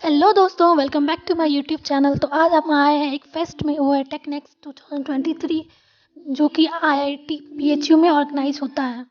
Hello दोस्तों, welcome back to my YouTube channel. तो आज हम आए हैं एक फेस्ट में, वो है टेक्नेक्स 2023, जो कि आईआईटी बीएचयू में ऑर्गेनाइज होता है।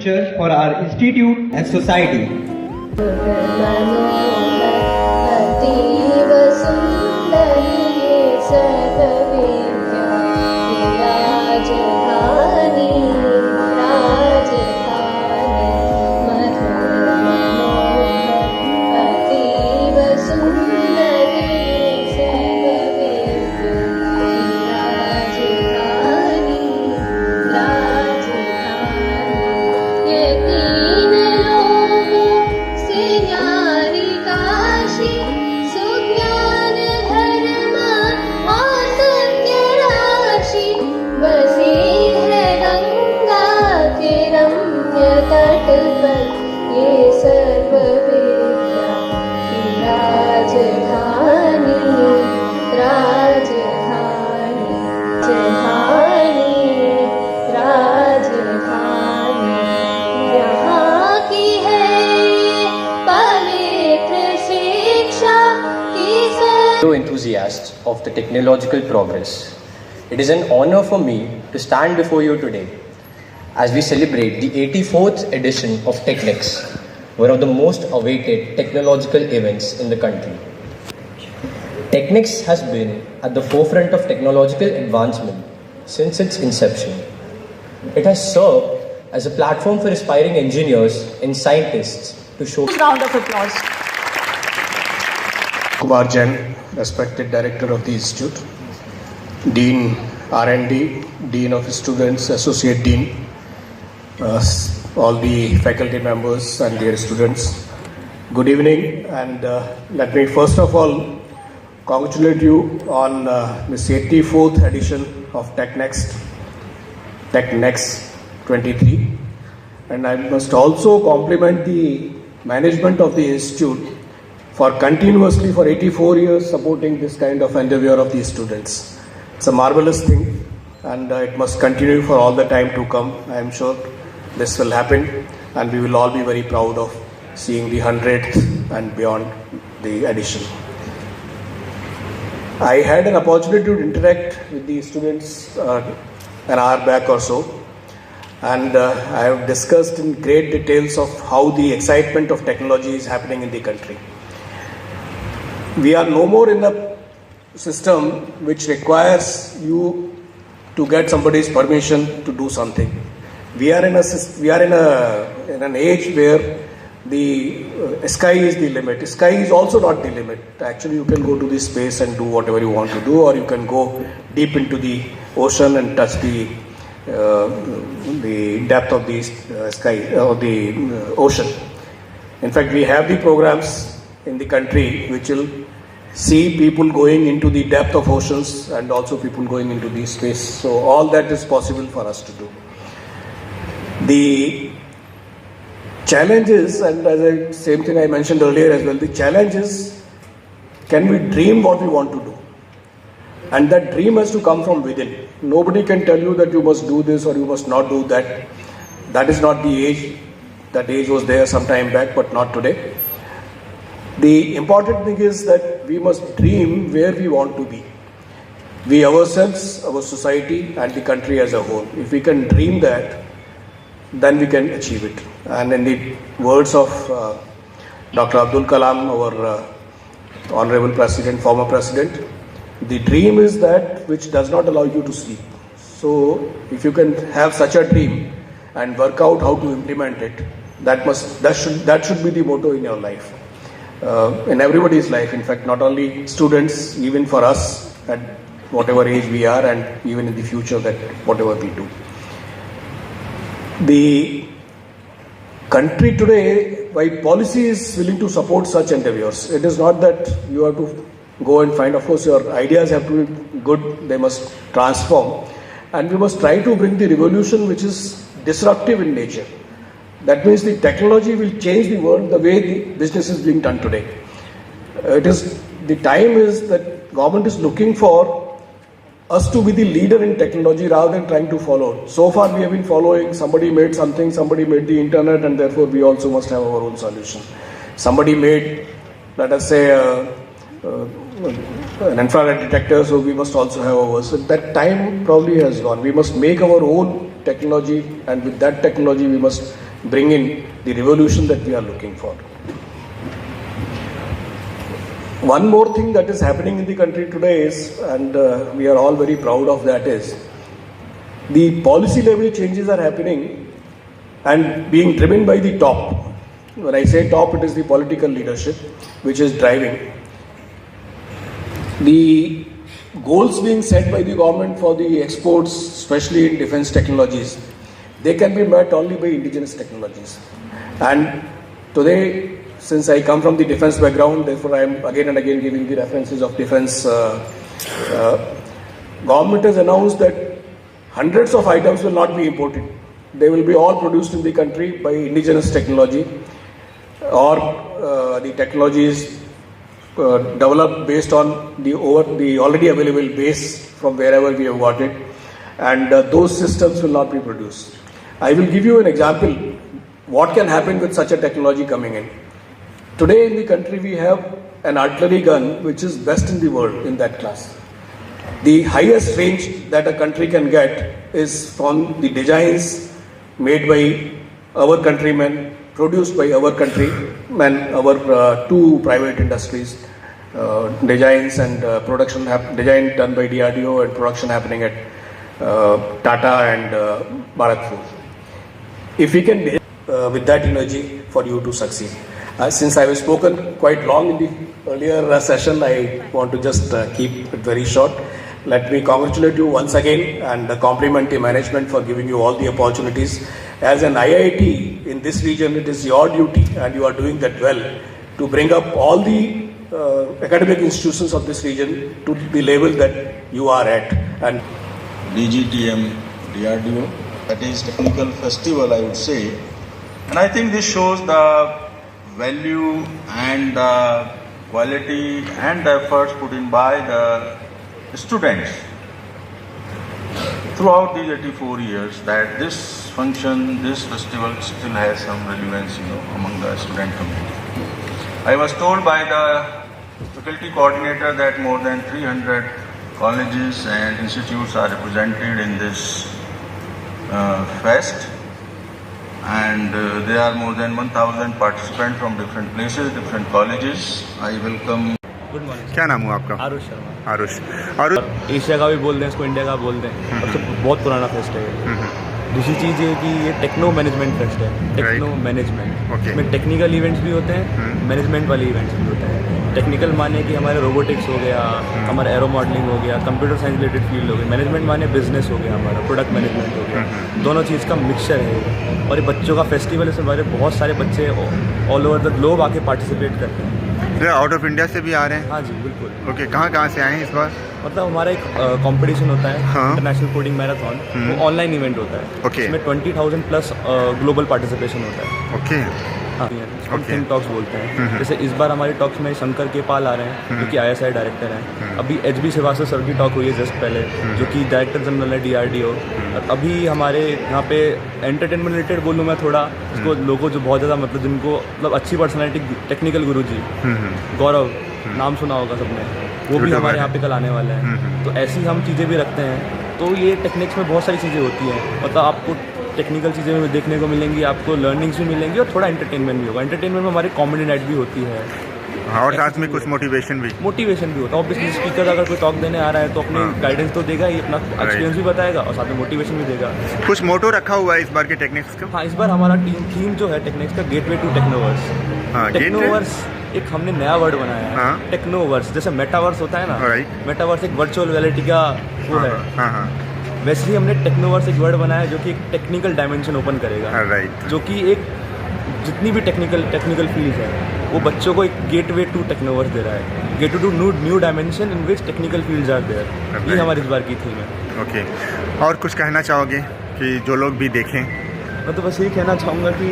Future for our institute and society. Enthusiasts of the technological progress. It is an honor for me to stand before you today as we celebrate the 84th edition of Technex', one of the most awaited technological events in the country. Technex has been at the forefront of technological advancement since its inception. It has served as a platform for aspiring engineers and scientists to show. Round of applause. Kumar Jain, respected Director of the Institute, Dean R&D, Dean of Students, Associate Dean, all the faculty members and their students. Good evening, and let me first of all congratulate you on this 84th edition of Technex'23, and I must also compliment the management of the Institute for continuously for 84 years supporting this kind of endeavor of these students. It's a marvelous thing, and it must continue for all the time to come. I am sure this will happen, and we will all be very proud of seeing the 100th and beyond the edition. I had an opportunity to interact with the students an hour back or so, and I have discussed in great details of how the excitement of technology is happening in the country. We are no more in a system which requires you to get somebody's permission to do something. We are in an age where the sky is the limit. Sky is also not the limit. Actually, you can go to the space and do whatever you want to do, or you can go deep into the ocean and touch the depth of the sky or the ocean. In fact, we have the programs in the country which will see people going into the depth of oceans and also people going into the space. So all that is possible for us to do. The challenge is, and same thing I mentioned earlier as well, the challenge is, can we dream what we want to do? And that dream has to come from within. Nobody can tell you that you must do this or you must not do that. That is not the age. That age was there some time back, but not today. The important thing is that we must dream where we want to be. We ourselves, our society, and the country as a whole. If we can dream that, then we can achieve it. And in the words of Dr. Abdul Kalam, our Honorable President, former President, the dream is that which does not allow you to sleep. So if you can have such a dream and work out how to implement it, that should be the motto in your life. In everybody's life, in fact, not only students, even for us at whatever age we are, and even in the future, that whatever we do. The country today why policy is willing to support such endeavors. It is not that you have to go and find, of course, your ideas have to be good, they must transform. And we must try to bring the revolution which is disruptive in nature. That means the technology will change the world the way the business is being done today. The time is that government is looking for us to be the leader in technology rather than trying to follow. So far we have been following, somebody made something, somebody made the internet, and therefore we also must have our own solution. Somebody made, let us say, an infrared detector, so we must also have ours. So that time probably has gone. We must make our own technology, and with that technology we must bring in the revolution that we are looking for. One more thing that is happening in the country today is, and we are all very proud of that, is the policy level changes are happening and being driven by the top. When I say top, it is the political leadership which is driving. The goals being set by the government for the exports, especially in defense technologies, they can be met only by indigenous technologies. And today, since I come from the defense background, therefore I am again and again giving the references of defense. Government has announced that hundreds of items will not be imported. They will be all produced in the country by indigenous technology, or the technologies developed based on the already available base from wherever we have got it, and those systems will not be produced. I will give you an example what can happen with such a technology coming in. Today in the country we have an artillery gun which is best in the world in that class. The highest range that a country can get is from the designs made by our countrymen, produced by our countrymen, our two private industries, designs and production, design done by DRDO and production happening at Tata and Bharat. If we can with that energy for you to succeed. Since I have spoken quite long in the earlier session, I want to just keep it very short. Let me congratulate you once again and compliment the management for giving you all the opportunities. As an IIT in this region, it is your duty, and you are doing that well, to bring up all the academic institutions of this region to the level that you are at. And DGTM, DRDO, that is technical festival, I would say. And I think this shows the value and the quality and the efforts put in by the students throughout these 84 years, that this function, this festival still has some relevance, among the student community. I was told by the faculty coordinator that more than 300 colleges and institutes are represented in this fest, and there are more than 1,000 participants from different places, different colleges. I welcome. Good morning. क्या नाम हुआ आपका? आरुष शर्मा। आरुष। और Asia का भी बोल दें, इसको इंडिया का बोल दें, और तो बहुत पुराना फेस्ट है ये। दूसरी चीज़ ये कि ये टेक्नो मैनेजमेंट फेस्ट है, टेक्नो मैनेजमेंट। इसमें टेक्निकल इवेंट्स भी होते हैं, मैनेजमेंट वाले इवेंट्स भी होते हैं। टेक्निकल माने कि हमारे रोबोटिक्स हो गया, हमारा एरो मॉडलिंग हो गया, कंप्यूटर साइंस रिलेटेड फील्ड हो गई। मैनेजमेंट माने बिजनेस हो गया, हमारा प्रोडक्ट मैनेजमेंट हो गया। दोनों चीज़ का मिक्सचर है, और ये बच्चों का फेस्टिवल है। इसमें हमारे बहुत सारे बच्चे ऑल ओवर द ग्लोब आके पार्टिसिपेट करते हैं। आउट ऑफ इंडिया से भी आ रहे हैं? हाँ जी, बिल्कुल। ओके, कहाँ से आए हैं इस बार? मतलब हमारा एक कंपटीशन होता है, इंटरनेशनल कोडिंग मैराथन, वो ऑनलाइन इवेंट होता है। ओके। इसमें 20,000 प्लस ग्लोबल पार्टिसिपेशन होता है। ओके। हाँ, हम थिंक टॉक्स बोलते हैं। जैसे इस बार हमारी टॉक्स में शंकर के पाल आ रहे हैं, जो कि ISI डायरेक्टर हैं। अभी HB श्रीवास्तव सर की टॉक हुई है जस्ट पहले, जो कि डायरेक्टर जनरल है DRDO। और अभी हमारे यहाँ पे एंटरटेनमेंट रिलेटेड बोलूँ मैं थोड़ा, उसको लोगों जो बहुत ज़्यादा मतलब जिनको मतलब अच्छी पर्सनैलिटी, टेक्निकल गुरु जी गौरव, नाम सुना होगा सबने, वो भी हमारे यहाँ पे कल आने वाले हैं। तो ऐसी हम चीज़ें भी रखते हैं। तो ये टेक्निक्स में बहुत सारी चीज़ें होती हैं, मतलब आपको टेक्निकल चीज़ें भी देखने को मिलेंगी, आपको लर्निंग्स भी मिलेंगी, और थोड़ा एंटरटेनमेंट भी होगा। एंटरटेनमेंट में हमारी कॉमेडी नाइट भी होती है, और साथ में कुछ मोटिवेशन भी होता है। ऑब्वियसली स्पीकर अगर कोई टॉक देने आ रहा है तो अपनी गाइडेंस तो देगा ही, अपना एक्सपीरियंस भी बताएगा, और साथ में मोटिवेशन भी देगा। कुछ मोटो रखा हुआ है इस बार के टेक्निक्स का? हाँ, इस बार हमारा थीम जो है टेक्निक्स का, गेटवे टू टेक्नोवर्स। टेक्नोवर्स एक हमने नया वर्ड बनाया है, टेक्नोवर्स। जैसे मेटावर्स होता है ना, मेटावर्स एक वर्चुअल रियलिटी का वो है, वैसे ही हमने टेक्नोवर्स एक वर्ड बनाया है, जो कि एक टेक्निकल डायमेंशन ओपन करेगा, जो कि एक जितनी भी टेक्निकल फील्ड है वो बच्चों को एक गेटवे टू टेक्नोवर्स दे रहा है, gateway to new dimension in which technical fields are there. ये हमारी इस बार की थीम है। ओके, और कुछ कहना चाहोगे कि जो लोग भी देखें? मैं तो बस यही कहना चाहूँगा कि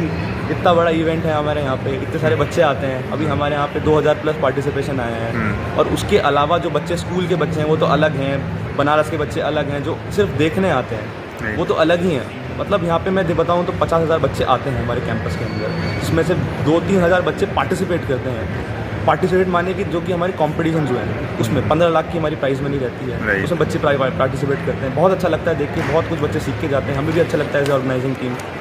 इतना बड़ा इवेंट है हमारे यहाँ पे, इतने सारे बच्चे आते हैं। अभी हमारे यहाँ पे 2000 प्लस पार्टिसिपेशन आए हैं, और उसके अलावा जो बच्चे स्कूल के बच्चे हैं वो तो अलग हैं, बनारस के बच्चे अलग हैं, जो सिर्फ देखने आते हैं वो तो अलग ही हैं। मतलब यहाँ पे मैं बताऊँ तो 50,000 बच्चे आते हैं हमारे कैंपस के अंदर, जिसमें से 2-3 हज़ार बच्चे पार्टिसिपेट करते हैं। पार्टिसिपेट माने कि जो कि हमारी कॉम्पिटिशन जो है उसमें 15 लाख की हमारी प्राइस मनी रहती है, उसमें बच्चे पार्टिसिपेट करते हैं। बहुत अच्छा लगता है देख के, बहुत कुछ बच्चे सीख के जाते हैं, हमें भी अच्छा लगता है एज ऑर्गेनाइजिंग टीम।